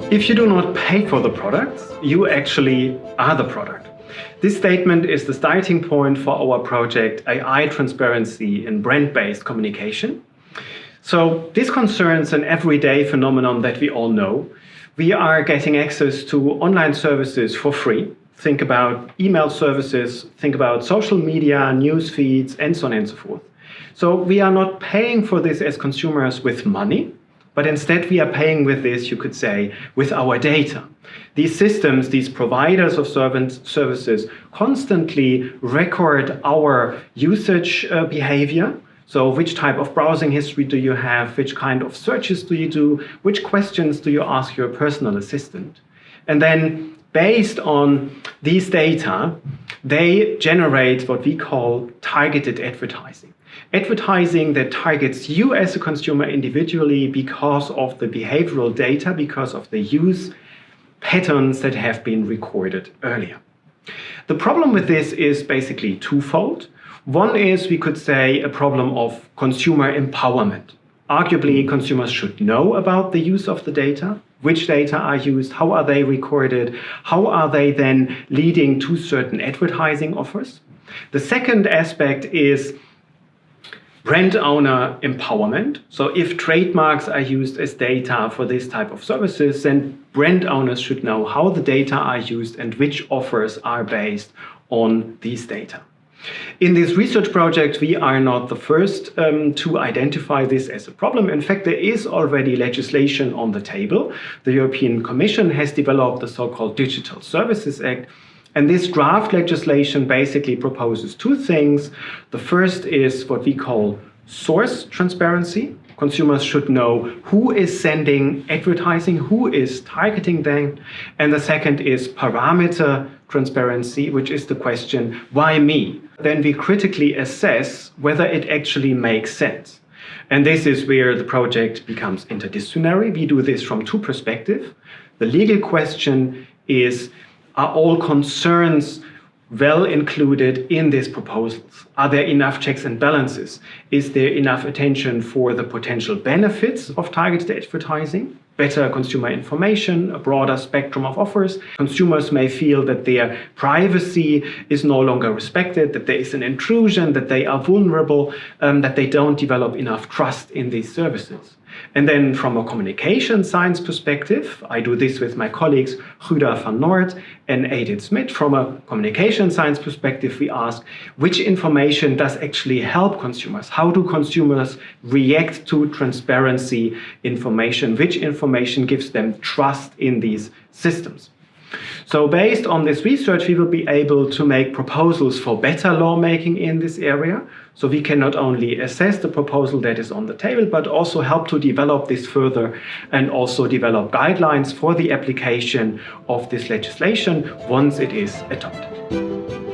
If you do not pay for the products, you actually are the product. This statement is the starting point for our project AI Transparency in Brand-Based Communication. So this concerns an everyday phenomenon that we all know. We are getting access to online services for free. Think about email services, think about social media, news feeds, and so on and so forth. So we are not paying for this as consumers with money, but instead we are paying with this, you could say, with our data. These systems, these providers of services constantly record our usage behavior. So which type of browsing history do you have? Which kind of searches do you do? Which questions do you ask your personal assistant? And then based on these data, they generate what we call targeted advertising. Advertising that targets you as a consumer individually because of the behavioral data, because of the use patterns that have been recorded earlier. The problem with this is basically twofold. One is, we could say, a problem of consumer empowerment. Arguably, consumers should know about the use of the data, which data are used, how are they recorded, how are they then leading to certain advertising offers. The second aspect is brand owner empowerment. So if trademarks are used as data for this type of services, then brand owners should know how the data are used and which offers are based on these data. In this research project, we are not the first to identify this as a problem. In fact, there is already legislation on the table. The European Commission has developed the so-called Digital Services Act. And this draft legislation basically proposes two things. The first is what we call source transparency. Consumers should know who is sending advertising, who is targeting them. And the second is parameter transparency, which is the question, why me? Then we critically assess whether it actually makes sense. And this is where the project becomes interdisciplinary. We do this from two perspectives. The legal question is, are all concerns well included in these proposals? Are there enough checks and balances? Is there enough attention for the potential benefits of targeted advertising? Better consumer information, a broader spectrum of offers. Consumers may feel that their privacy is no longer respected, that there is an intrusion, that they are vulnerable, that they don't develop enough trust in these services. And then from a communication science perspective, I do this with my colleagues Guda van Noort and Edith Smit. From a communication science perspective, we ask which information does actually help consumers? How do consumers react to transparency information? Which information gives them trust in these systems? So based on this research, we will be able to make proposals for better lawmaking in this area. So we can not only assess the proposal that is on the table, but also help to develop this further and also develop guidelines for the application of this legislation once it is adopted.